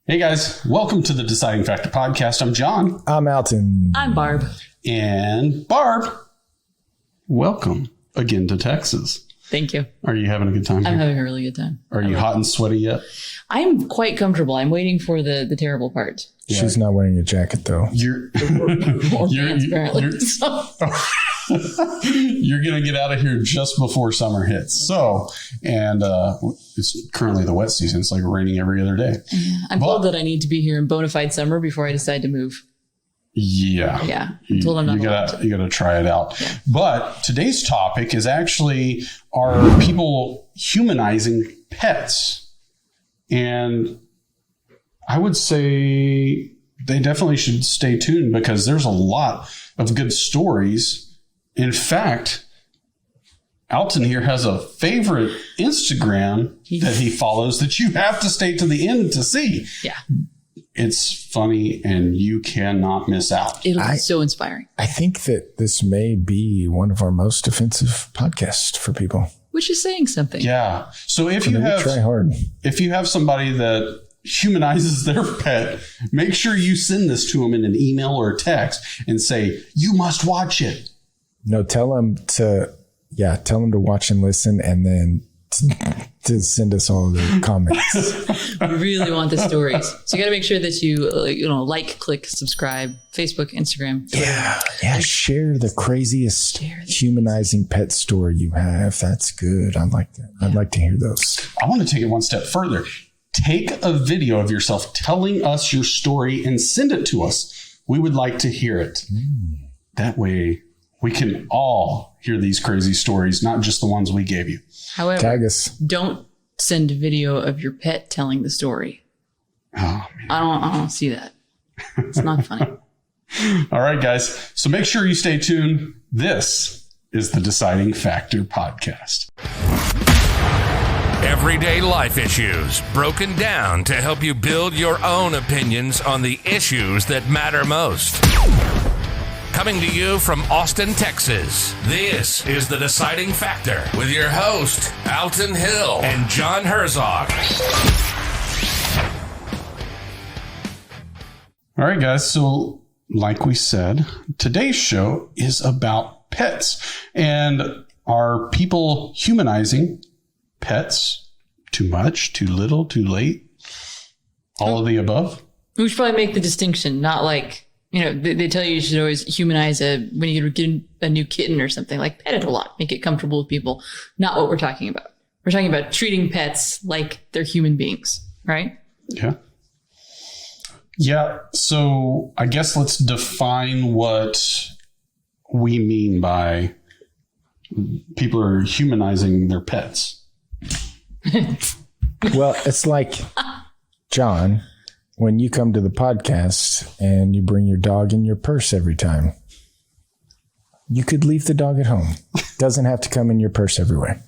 Hey guys, welcome to the Deciding Factor podcast. I'm John. I'm Alton. I'm Barb. And Barb, welcome again to Texas. Thank you. Are you having a good time here? I'm having a really good time. Are you hot and sweaty yet? I'm quite comfortable. I'm waiting for the terrible part. Yeah. She's not wearing a jacket though. You're apparently. You're going to get out of here just before summer hits. So, and it's currently the wet season. It's like raining every other day. Yeah, I'm told that I need to be here in bona fide summer before I decide to move. Yeah. Yeah. I'm told I'm not allowed to. You got to try it out. Yeah. But today's topic is actually, are people humanizing pets? And I would say they definitely should stay tuned because there's a lot of good stories. In fact, Alton here has a favorite Instagram that he follows that you have to stay to the end to see. Yeah. It's funny and you cannot miss out. It'll be so inspiring. I think that this may be one of our most offensive podcasts for people. Which is saying something. Yeah. So if you have somebody that humanizes their pet, make sure you send this to them in an email or a text and say, you must watch it. No, tell them to watch and listen and then to send us all the comments. We really want the stories. So you got to make sure that you like, click, subscribe, Facebook, Instagram. Twitter. Yeah. Share the craziest humanizing pet story you have. That's good. I like that. I'd like to hear those. I want to take it one step further. Take a video of yourself telling us your story and send it to us. We would like to hear it. That way we can all hear these crazy stories, not just the ones we gave you. However, tag us. Don't send a video of your pet telling the story. Oh, man. I don't see that. It's not funny. All right, guys. So make sure you stay tuned. This is the Deciding Factor podcast. Everyday life issues broken down to help you build your own opinions on the issues that matter most. Coming to you from Austin, Texas, this is The Deciding Factor with your host, Alton Hill and John Herzog. All right, guys. So like we said, today's show is about pets. And are people humanizing pets? Too much, too little, too late? All of the above? We should probably make the distinction, not like, they tell you should always humanize when you get a new kitten or something, like pet it a lot, make it comfortable with people. Not what we're talking about. We're talking about treating pets like they're human beings, right? Yeah. Yeah. So I guess let's define what we mean by people are humanizing their pets. Well, it's like, John, when you come to the podcast and you bring your dog in your purse every time, you could leave the dog at home. Doesn't have to come in your purse everywhere.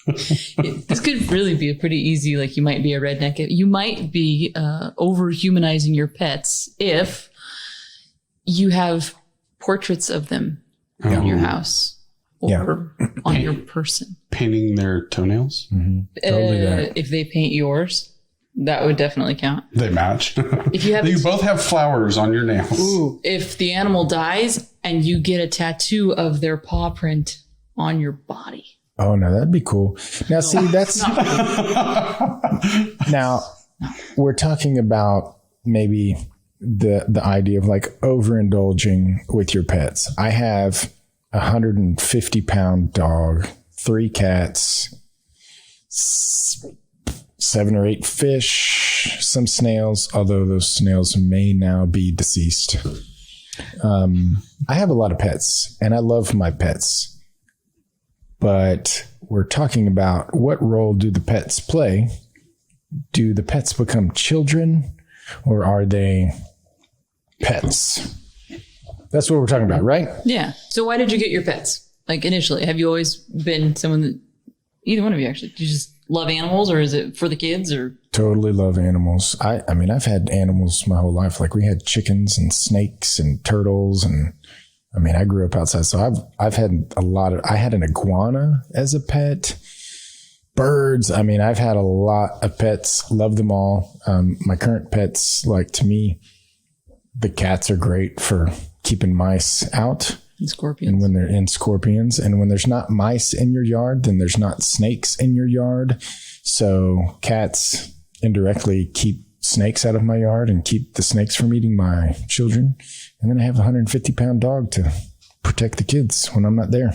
This could really be a pretty easy, like you might be a redneck. You might be over humanizing your pets if you have portraits of them in your house or on your person. Painting their toenails? Mm-hmm. Totally right. If they paint yours, that would definitely count. They match. If you have, you both have flowers on your nails. Ooh, if the animal dies and you get a tattoo of their paw print on your body. Oh no, that'd be cool. Now, see, that's now we're talking about maybe the idea of like overindulging with your pets. I have a 150-pound dog, 3 cats, 7 or 8 fish, some snails, although those snails may now be deceased. I have a lot of pets and I love my pets, but we're talking about what role do the pets play? Do the pets become children or are they pets? That's what we're talking about, right? Yeah. So why did you get your pets? Like initially, have you always been someone that, either one of you actually, do you just love animals or is it for the kids or? Totally love animals. I mean, I've had animals my whole life. Like we had chickens and snakes and turtles and I mean, I grew up outside. So I've had I had an iguana as a pet. birds. I mean, I've had a lot of pets, love them all. My current pets, like to me, the cats are great for keeping mice out. And scorpions. And when they're in scorpions, and when there's not mice in your yard, then there's not snakes in your yard. So cats indirectly keep snakes out of my yard and keep the snakes from eating my children. And then I have a 150-pound dog to protect the kids when I'm not there,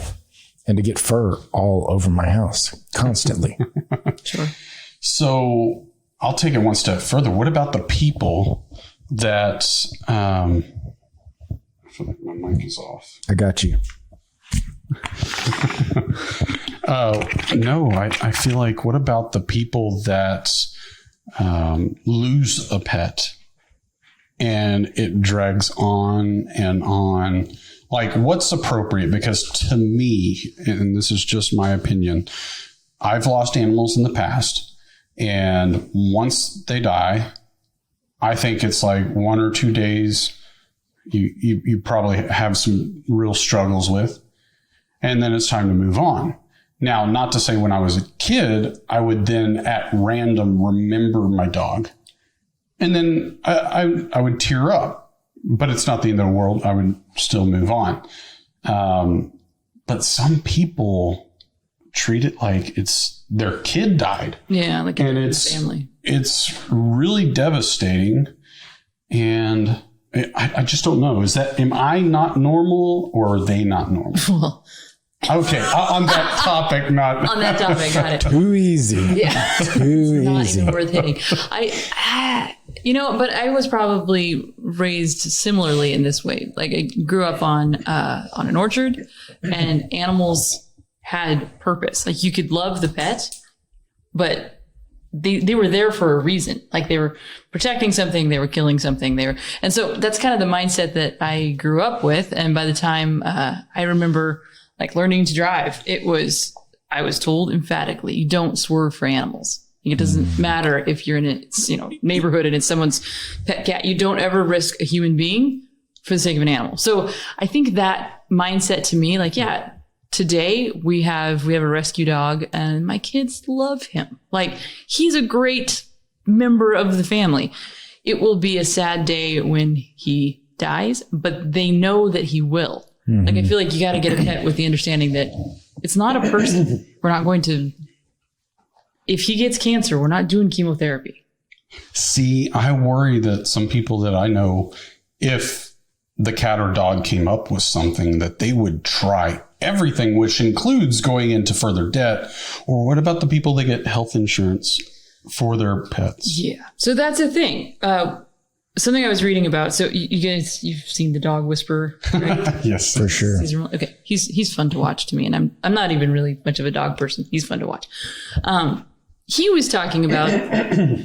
and to get fur all over my house constantly. Sure. So I'll take it one step further. What about the people that, I feel like my mic is off. I got you. No, I feel like, what about the people that lose a pet and it drags on and on? Like, what's appropriate? Because to me, and this is just my opinion, I've lost animals in the past, and once they die, I think it's like 1 or 2 days you probably have some real struggles with, and then it's time to move on. Now, not to say when I was a kid, I would then at random remember my dog, and then I would tear up. But it's not the end of the world. I would still move on. But some people treat it like it's their kid died. Yeah, like and it's family. It's really devastating. And I just don't know. Am I not normal, or are they not normal? Well, okay, on that topic, not on that topic, got it. Too easy. Yeah, Too not easy. even worth hitting. But I was probably raised similarly in this way. Like, I grew up on an orchard, and animals had purpose. Like, you could love the pet, but they were there for a reason. Like, they were protecting something, they were killing something. And so that's kind of the mindset that I grew up with. And by the time I remember like learning to drive, I was told emphatically, you don't swerve for animals. It doesn't matter if you're in a neighborhood and it's someone's pet cat. You don't ever risk a human being for the sake of an animal. So I think that mindset, to me, like, yeah, today we have a rescue dog, and my kids love him. Like, he's a great member of the family. It will be a sad day when he dies, but they know that he will. Mm-hmm. Like, I feel like you got to get a pet with the understanding that it's not a person. We're not going to. If he gets cancer, we're not doing chemotherapy. See, I worry that some people that I know, if the cat or dog came up with something, that they would try everything, which includes going into further debt. Or what about the people that get health insurance for their pets? Yeah. So that's a thing. Something I was reading about. So you guys, you've seen The Dog Whisperer, right? Yes, for sure. Okay. He's fun to watch to me. And I'm not even really much of a dog person. He's fun to watch. He was talking about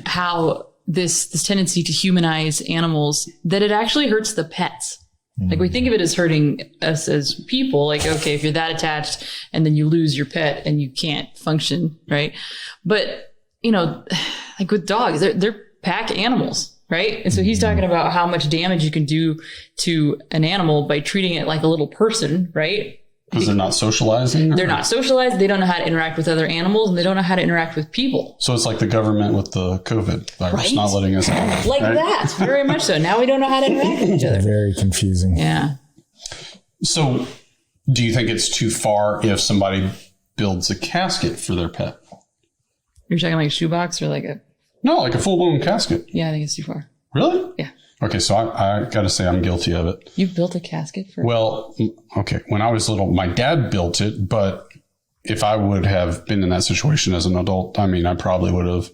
how this tendency to humanize animals, that it actually hurts the pets. Like, we think of it as hurting us as people. Like, okay, if you're that attached and then you lose your pet and you can't function, right? But, like with dogs, they're pack animals, right? And so he's talking about how much damage you can do to an animal by treating it like a little person, right? Because they're not socializing? They're not socialized. They don't know how to interact with other animals, and they don't know how to interact with people. So it's like the government with the COVID virus, right? Not letting us out. Like right? That. Very much so. Now we don't know how to interact with each other. Very confusing. Yeah. So do you think it's too far if somebody builds a casket for their pet? You're talking like a shoebox or like a... No, like a full-blown casket. Yeah, I think it's too far. Really? Yeah. Okay, so I got to say I'm guilty of it. You built a casket for... Well, okay, when I was little, my dad built it, but if I would have been in that situation as an adult, I probably would have,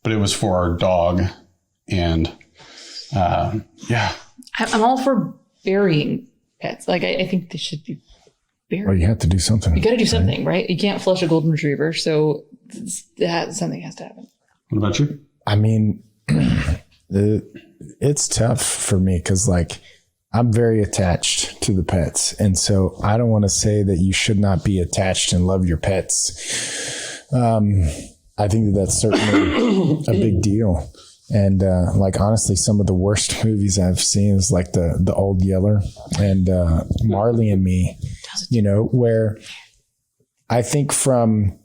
but it was for our dog, and yeah. I'm all for burying pets. Like, I think they should be buried. Well, you have to do something. You got to do something, right? You can't flush a golden retriever, so something has to happen. What about you? It's tough for me because, like, I'm very attached to the pets. And so I don't want to say that you should not be attached and love your pets. I think that's certainly a big deal. And like, honestly, some of the worst movies I've seen is like the Old Yeller and Marley and Me, where I think from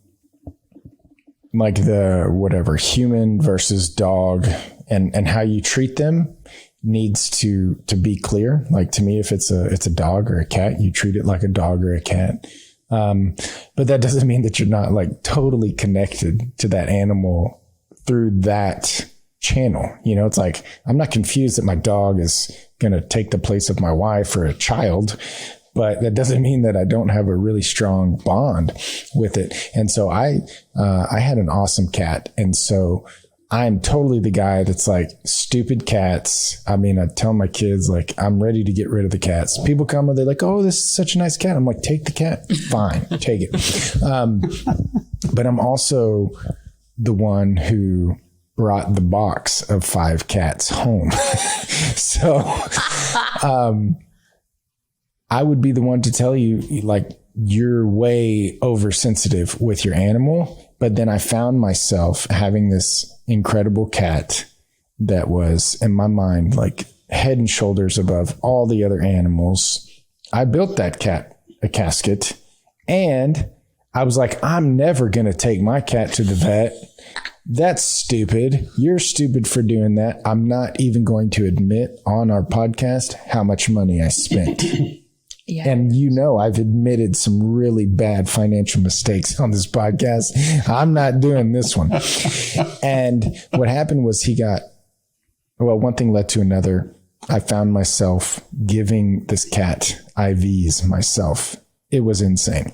like the whatever human versus dog and how you treat them needs to be clear. Like to me, if it's a dog or a cat, you treat it like a dog or a cat. But that doesn't mean that you're not like totally connected to that animal through that channel. You know, it's like, I'm not confused that my dog is going to take the place of my wife or a child, but that doesn't mean that I don't have a really strong bond with it. And so I had an awesome cat. And so I'm totally the guy that's like, stupid cats. I mean, I tell my kids, like, I'm ready to get rid of the cats. People come and they're like, oh, this is such a nice cat. I'm like, take the cat. Fine, take it. But I'm also the one who brought the box of 5 cats home. So I would be the one to tell you, like, you're way oversensitive with your animal. But then I found myself having this incredible cat that was, in my mind, like head and shoulders above all the other animals. I built that cat a casket, and I was like, I'm never going to take my cat to the vet. That's stupid. You're stupid for doing that. I'm not even going to admit on our podcast how much money I spent. Yeah. And you know, I've admitted some really bad financial mistakes on this podcast. I'm not doing this one. And what happened was one thing led to another. I found myself giving this cat IVs myself. It was insane.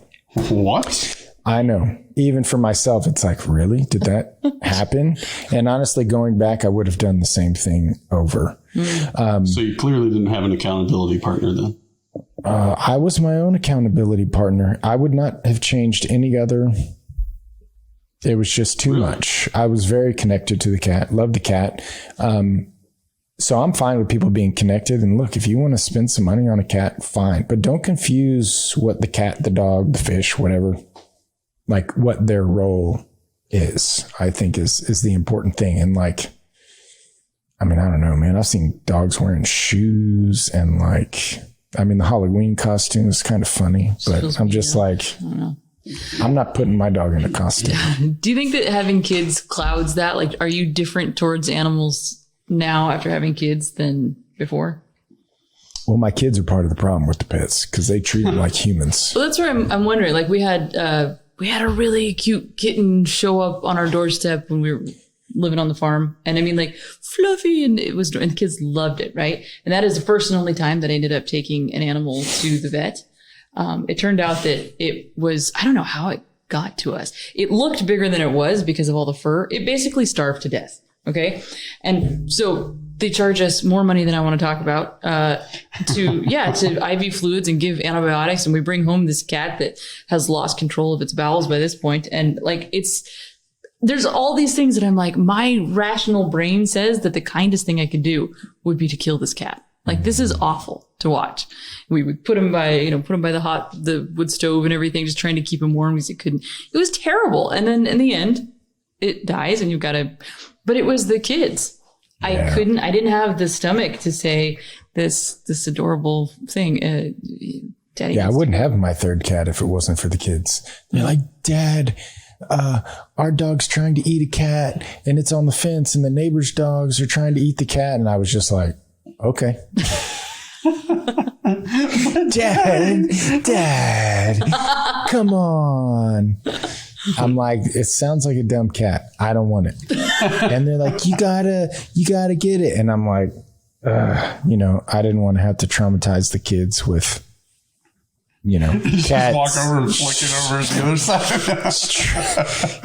What? I know. Even for myself, it's like, really? Did that happen? And honestly, going back, I would have done the same thing over. So you clearly didn't have an accountability partner then. I was my own accountability partner. I would not have changed any other. It was just too much. I was very connected to the cat, loved the cat. So I'm fine with people being connected. And look, if you want to spend some money on a cat, fine. But don't confuse what the cat, the dog, the fish, whatever, like what their role is, I think is the important thing. And like, I mean, I don't know, man. I've seen dogs wearing shoes and like, I mean, the Halloween costume is kind of funny, but I'm just like, I'm not putting my dog in a costume. Do you think that having kids clouds that? Like, are you different towards animals now after having kids than before? Well, my kids are part of the problem with the pets because they treat them like humans. Well, that's where I'm wondering. Like, we had a really cute kitten show up on our doorstep when we were living on the farm. And I mean, like, fluffy, and the kids loved it, right? And that is the first and only time that I ended up taking an animal to the vet. It turned out that it was, I don't know how it got to us. It looked bigger than it was because of all the fur. It basically starved to death. Okay. And so they charge us more money than I want to talk about, to IV fluids and give antibiotics. And we bring home this cat that has lost control of its bowels by this point. And like, there's all these things that I'm like, my rational brain says that the kindest thing I could do would be to kill this cat. Like, this is awful to watch. We would put him by the wood stove and everything, just trying to keep him warm because it couldn't. It was terrible. And then in the end, it dies and but it was the kids. Yeah. I didn't have the stomach to say this adorable thing. Daddy. Yeah, I wouldn't have my third cat if it wasn't for the kids. They're like, Dad, our dog's trying to eat a cat and it's on the fence and the neighbor's dogs are trying to eat the cat. And I was just like, okay. Dad, come on. I'm like, it sounds like a dumb cat. I don't want it. And they're like, you gotta get it. And I'm like, I didn't want to have to traumatize the kids with, cats. Just walk over and flick it over to the other side.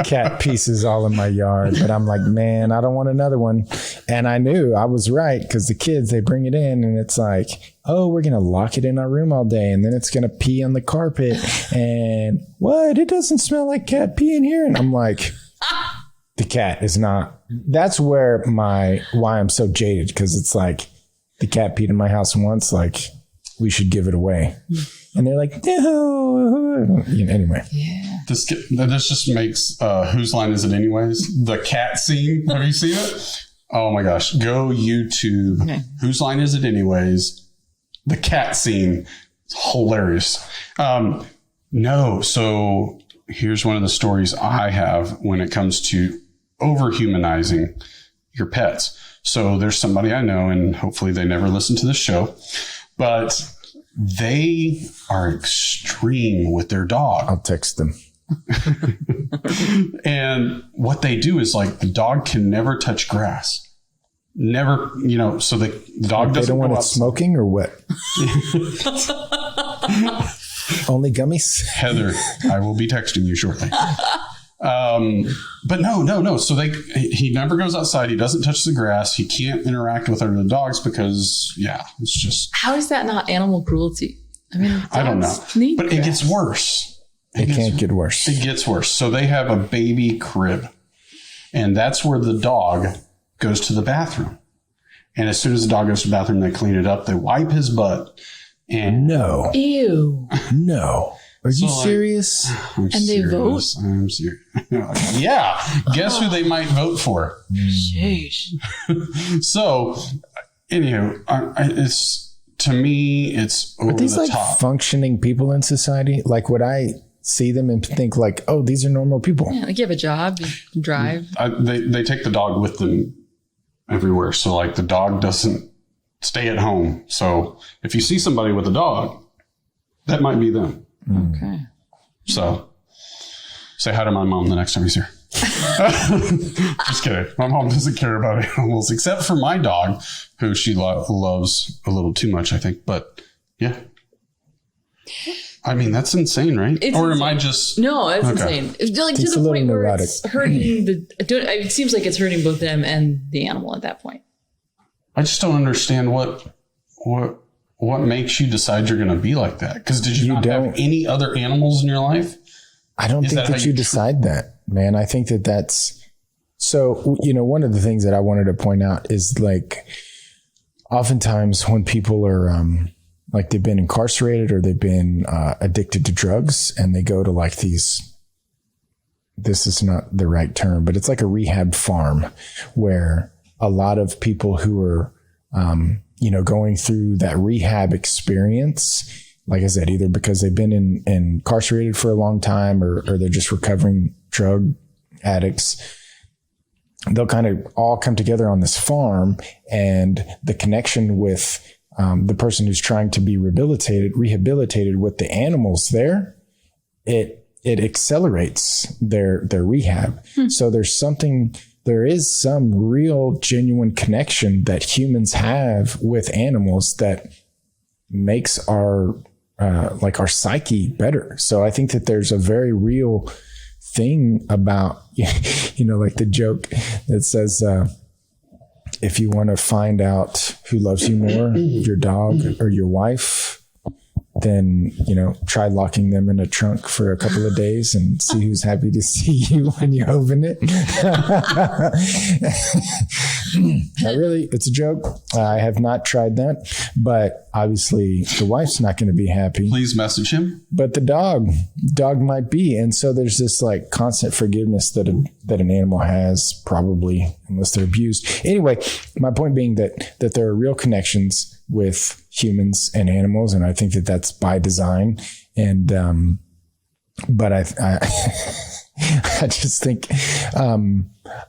Cat pieces all in my yard. But I'm like, man, I don't want another one. And I knew I was right because the kids, they bring it in and it's like, oh, we're going to lock it in our room all day. And then it's going to pee on the carpet. And what? It doesn't smell like cat pee in here. And I'm like, the cat is not. That's where why I'm so jaded, because it's like the cat peed in my house once. Like, we should give it away. And they're like, no. Anyway. Yeah. This just makes Whose Line Is It Anyways? The cat scene. Have you seen it? Oh my gosh. Go YouTube. Okay. Whose Line Is It Anyways? The cat scene. It's hilarious. No. So here's one of the stories I have when it comes to overhumanizing your pets. So there's somebody I know, and hopefully they never listen to this show, but they are extreme with their dog. I'll text them. And what they do is like the dog can never touch grass. Never, so the dog doesn't. They don't want it smoking or what? Only gummies? Heather, I will be texting you shortly. But no. So he never goes outside. He doesn't touch the grass. He can't interact with other dogs because, it's just. How is that not animal cruelty? I mean, I don't know. But it gets worse. It can't get worse. It gets worse. So they have a baby crib, and that's where the dog goes to the bathroom. And as soon as the dog goes to the bathroom, they clean it up. They wipe his butt. And no. Ew. No. Are you serious? And they vote? I'm serious. Yeah. Guess who they might vote for? Sheesh. So, anywho, to me, it's over Are these the like top. functioning people in society? Like, would I see them and think like, oh, these are normal people? Yeah, like you have a job, you can drive. They take the dog with them everywhere. So, like, the dog doesn't stay at home. So, if you see somebody with a dog, that might be them. Okay. So, say hi to my mom the next time he's here. Just kidding. My mom doesn't care about animals except for my dog, who she loves a little too much, I think. But yeah, I mean, that's insane, right? Or am I just no? It's insane. Like to the point where it's hurting it seems like it's hurting both them and the animal at that point. I just don't understand what makes you decide you're going to be like that. Because did you not have any other animals in your life? I don't think that you decide that, man. I think that's so, one of the things that I wanted to point out is like, oftentimes when people are, like they've been incarcerated or they've been addicted to drugs and they go to like this is not the right term, but it's like a rehab farm where a lot of people who are, going through that rehab experience, like I said, either because they've been incarcerated for a long time or they're just recovering drug addicts, they'll kind of all come together on this farm, and the connection with the person who's trying to be rehabilitated with the animals there, it accelerates their rehab. So there is some real genuine connection that humans have with animals that makes our psyche better. So I think that there's a very real thing about, like the joke that says, if you want to find out who loves you more, your dog or your wife, then, try locking them in a trunk for a couple of days and see who's happy to see you when you open it. Not really. It's a joke. I have not tried that, but obviously the wife's not going to be happy. Please message him. But the dog might be. And so there's this like constant forgiveness that an animal has, probably, unless they're abused. Anyway, my point being that there are real connections with humans and animals. And I think that that's by design. And, but I just think,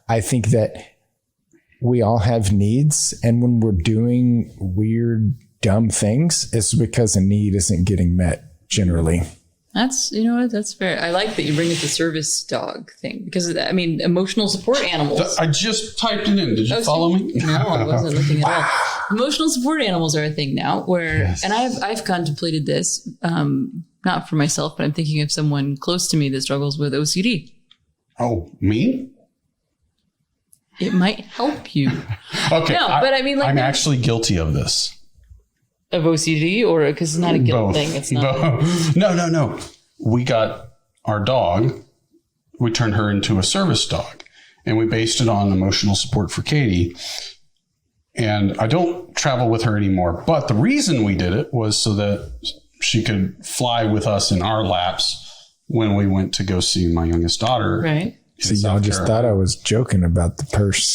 I think that we all have needs. And when we're doing weird, dumb things, it's because a need isn't getting met generally. That's, that's fair. I like that you bring up the service dog thing because, emotional support animals. I just typed it in. Did you follow me? No, I wasn't looking at all. Emotional support animals are a thing now and I've contemplated this, not for myself, but I'm thinking of someone close to me that struggles with OCD. Oh, me? It might help you. Okay. No, but I'm actually guilty of this. Of OCD, or because it's not a guilt thing. It's not. No. We got our dog. We turned her into a service dog, and we based it on emotional support for Katie. And I don't travel with her anymore. But the reason we did it was so that she could fly with us in our laps when we went to go see my youngest daughter. Right. So y'all just thought I was joking about the purse.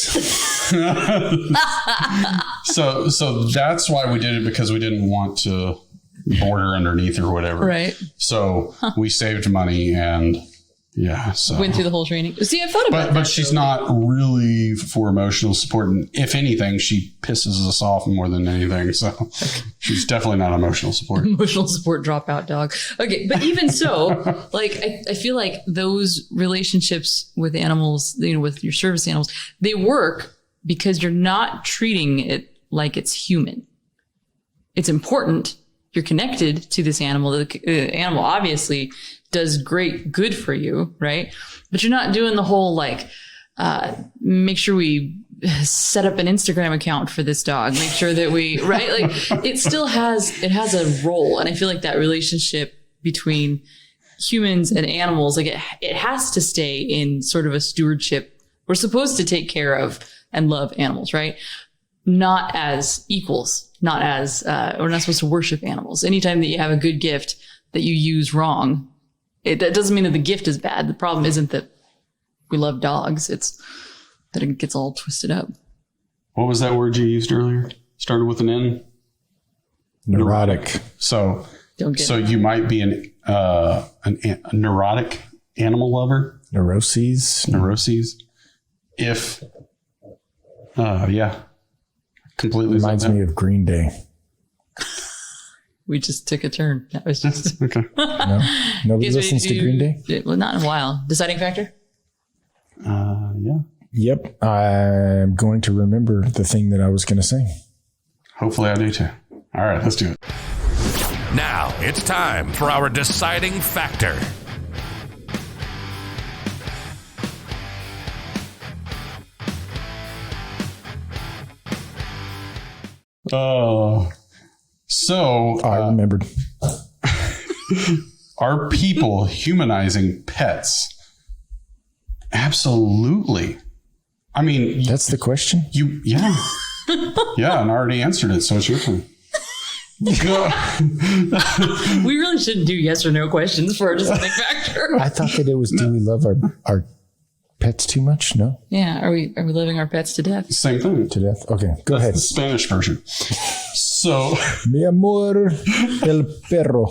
So that's why we did it, because we didn't want to board her underneath or whatever. Right. So we saved money and Yeah. So Went through the whole training. See, I thought about that. But she's not really for emotional support. And if anything, she pisses us off more than anything. So she's definitely not emotional support. Emotional support dropout dog. Okay. But even so, like, I feel like those relationships with animals, you know, with your service animals, they work because you're not treating it like it's human. It's important. You're connected to this animal. The animal obviously does great good for you, right? But you're not doing the whole like, make sure we set up an Instagram account for this dog. Make sure that we, right? Like it has a role. And I feel like that relationship between humans and animals, like it has to stay in sort of a stewardship. We're supposed to take care of and love animals, right? Not as equals, not as, we're not supposed to worship animals. Anytime that you have a good gift that you use wrong, that doesn't mean that the gift is bad. The problem isn't that we love dogs. It's that it gets all twisted up. What was that word you used earlier? Started with an N? Neurotic. So you might be a neurotic animal lover? Neuroses. If, yeah. Completely reminds me of Green Day. We just took a turn. That was just okay. No, nobody listens to Green Day. Well, not in a while. Deciding factor. Yeah. Yep, I'm going to remember the thing that I was going to say. Hopefully, I do too. All right, let's do it. Now it's time for our deciding factor. Oh. So I remembered. Are people humanizing pets? Absolutely. I mean, that's the question. Yeah, and I already answered it, so it's your turn. We really shouldn't do yes or no questions for a deciding factor. I thought that it was, do we love our pets too much? No. Yeah. Are we loving our pets to death? Same thing. To death. Okay, go ahead. The Spanish version. So, mi amor, el perro.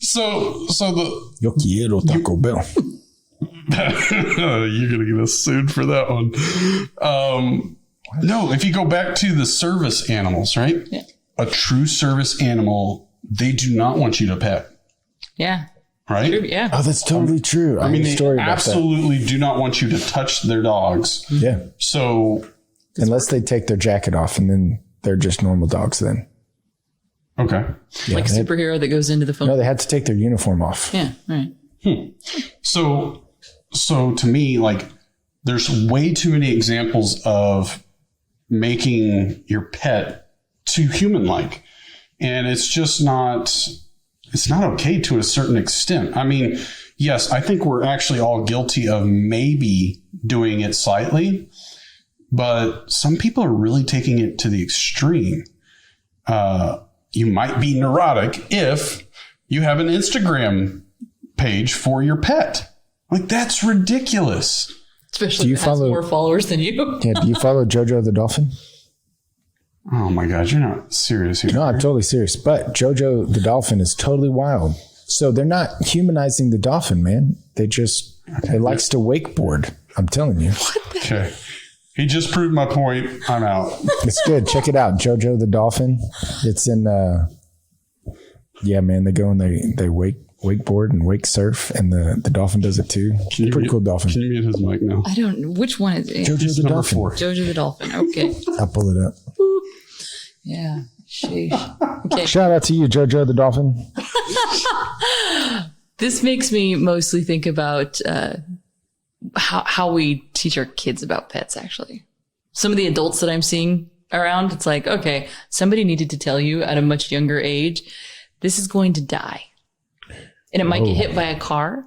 So Yo quiero Taco Bell. You're gonna get us sued for that one. No, if you go back to the service animals, right? Yeah. A true service animal, they do not want you to pet. Yeah. Right? True, yeah. Oh, that's totally true. I mean, they absolutely do not want you to touch their dogs. Yeah. So, unless they take their jacket off, and then they're just normal dogs then. Okay. Yeah, like a superhero that goes into the phone. No, they had to take their uniform off. Yeah, right. So to me, like, there's way too many examples of making your pet too human-like. And it's just it's not okay to a certain extent. I mean, yes, I think we're actually all guilty of maybe doing it slightly, but some people are really taking it to the extreme. You might be neurotic if you have an Instagram page for your pet. Like, that's ridiculous. Especially if it has more followers than you. Yeah, do you follow Jojo the dolphin? Oh my God, you're not serious here. No, I'm totally serious. But Jojo the dolphin is totally wild. So they're not humanizing the dolphin, man. They just, it likes to wakeboard. I'm telling you. Okay. He just proved my point. I'm out. It's good. Check it out. Jojo the dolphin. It's in, yeah, man, they go and they wakeboard and wake surf, and the dolphin does it too. Pretty cool dolphin. Can you mute his mic now? I don't know. Which one is it? Jojo the dolphin. 4. Jojo the dolphin. Okay. I'll pull it up. Boop. Yeah. Sheesh. Okay. Shout out to you, Jojo the dolphin. This makes me mostly think about how we teach our kids about pets, actually. Some of the adults that I'm seeing around, it's like, okay, somebody needed to tell you at a much younger age, this is going to die. And it might get hit by a car,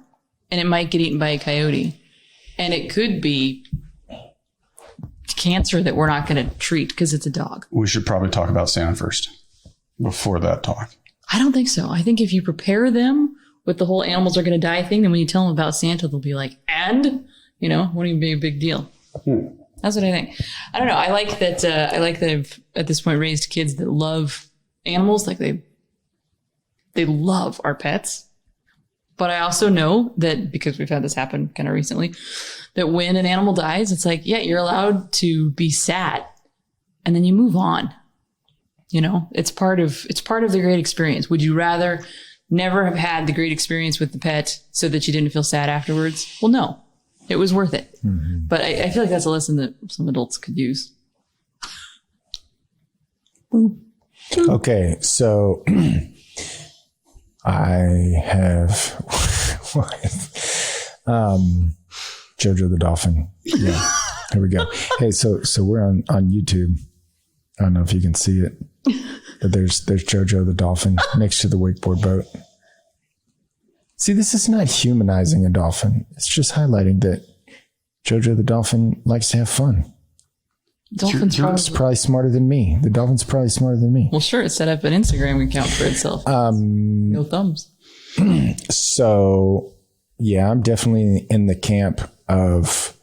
and it might get eaten by a coyote. And it could be cancer that we're not going to treat because it's a dog. We should probably talk about Santa first before that talk. I don't think so. I think if you prepare them with the whole animals are going to die thing, then when you tell them about Santa, they'll be like, and? You know, won't even be a big deal. That's what I think. I don't know. I like that I've, at this point, raised kids that love animals. Like they love our pets. But I also know that, because we've had this happen kind of recently, that when an animal dies, it's like, yeah, you're allowed to be sad, and then you move on. You know, it's part of the great experience. Would you rather never have had the great experience with the pet so that you didn't feel sad afterwards? Well, no, it was worth it. Mm-hmm. But I feel like that's a lesson that some adults could use. Okay, so I have Jojo the dolphin. Yeah, here we go. Hey, so we're on YouTube. I don't know if you can see it, but there's Jojo the dolphin next to the wakeboard boat. See, this is not humanizing a dolphin. It's just highlighting that Jojo the dolphin likes to have fun. Dolphin's probably smarter than me. The dolphin's probably smarter than me. Well, sure. It set up an Instagram account for itself. No thumbs. So, yeah, I'm definitely in the camp of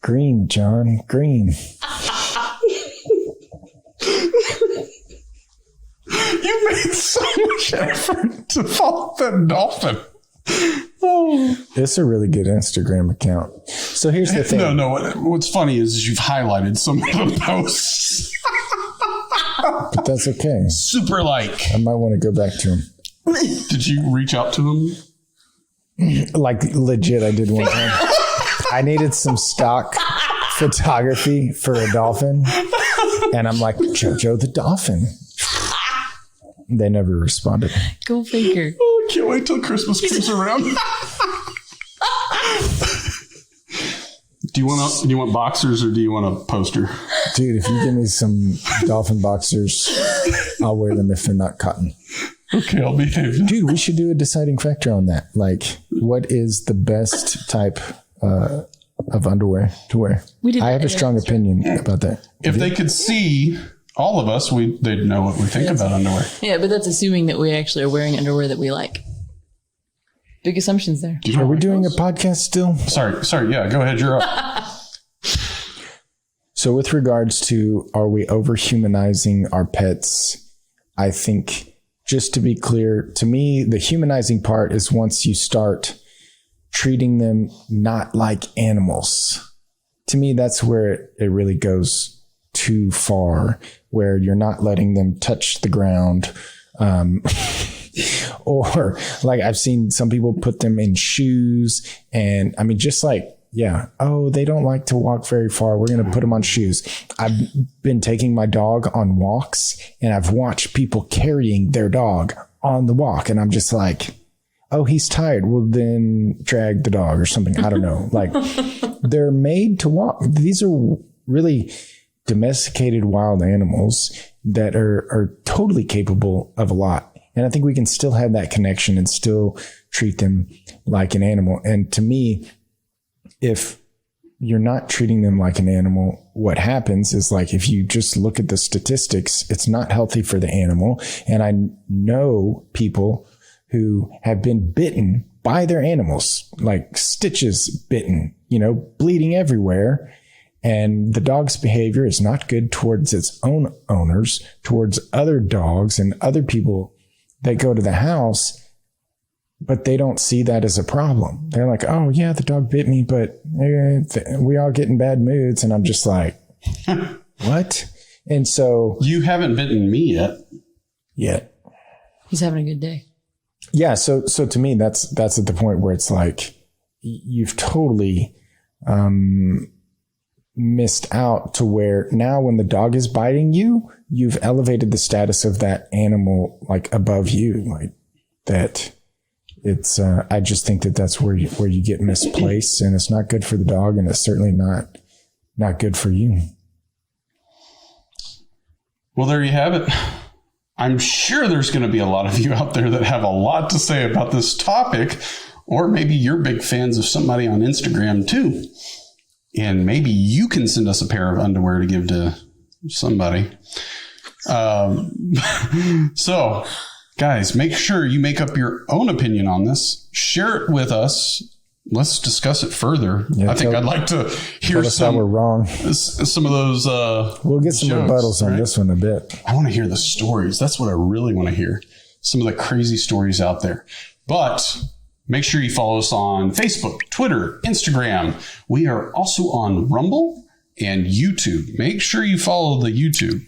green, John, green. You made so much effort to follow that dolphin. Oh. It's a really good Instagram account. So here's the thing. No. What's funny is you've highlighted some of the posts. But that's okay. Super like. I might want to go back to them. Did you reach out to them? Like legit, I did one time. I needed some stock photography for a dolphin. And I'm like, Jojo the dolphin. They never responded. Go figure. Oh, I can't wait till Christmas comes around. Do you want boxers or do you want a poster? Dude, if you give me some dolphin boxers, I'll wear them if they're not cotton. Okay, I'll behave. Dude, we should do a deciding factor on that. Like, what is the best type of underwear to wear? I have a strong opinion about that. If they could see all of us, they'd know what we think about underwear. Yeah, but that's assuming that we actually are wearing underwear that we like. Big assumptions there. Are we doing a podcast still? Sorry. Yeah, go ahead. You're up. So with regards to, are we over-humanizing our pets? I think, just to be clear, to me, the humanizing part is once you start treating them not like animals. To me, that's where it really goes too far, where you're not letting them touch the ground. Or like I've seen some people put them in shoes, and I mean, just like, yeah, oh, they don't like to walk very far, we're going to put them on shoes. I've been taking my dog on walks, and I've watched people carrying their dog on the walk, and I'm just like, oh, he's tired. Well, then drag the dog or something. I don't know. Like, they're made to walk. These are really domesticated wild animals that are totally capable of a lot. And I think we can still have that connection and still treat them like an animal. And to me, if you're not treating them like an animal, what happens is, like, if you just look at the statistics, it's not healthy for the animal. And I know people who have been bitten by their animals, like stitches bitten, bleeding everywhere. And the dog's behavior is not good towards its own owners, towards other dogs and other people that go to the house, but they don't see that as a problem. They're like, oh yeah, the dog bit me, but we all get in bad moods. And I'm just like, what? And so you haven't bitten me yet. He's having a good day. Yeah. So to me, that's at the point where it's like, you've totally, missed out to where now when the dog is biting you, you've elevated the status of that animal like above you, like that. It's I just think that's where you get misplaced, and it's not good for the dog, and it's certainly not good for you. Well, there you have it. I'm sure there's going to be a lot of you out there that have a lot to say about this topic, or maybe you're big fans of somebody on Instagram too. And maybe you can send us a pair of underwear to give to somebody. So, guys, make sure you make up your own opinion on this. Share it with us let's discuss it further. Yeah, I think I'd like to hear Tell us how we're wrong. some of those. We'll get some jokes, rebuttals on this one a bit. I want to hear the stories. That's what I really want to hear. Some of the crazy stories out there. But make sure you follow us on Facebook, Twitter, Instagram. We are also on Rumble and YouTube. Make sure you follow the YouTube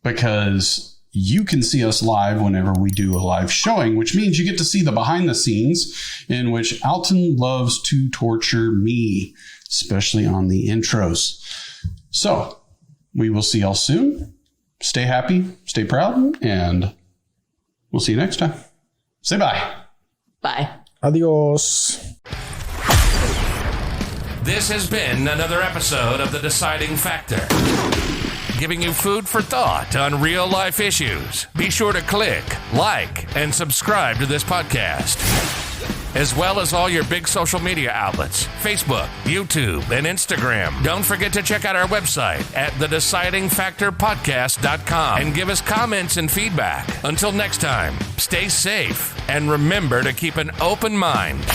because you can see us live whenever we do a live showing, which means you get to see the behind the scenes in which Alton loves to torture me, especially on the intros. So we will see y'all soon. Stay happy, stay proud, and we'll see you next time. Say bye. Bye. Adios. This has been another episode of The Deciding Factor, giving you food for thought on real life issues. Be sure to click, like, and subscribe to this podcast, as well as all your big social media outlets, Facebook, YouTube, and Instagram. Don't forget to check out our website at thedecidingfactorpodcast.com and give us comments and feedback. Until next time, stay safe and remember to keep an open mind.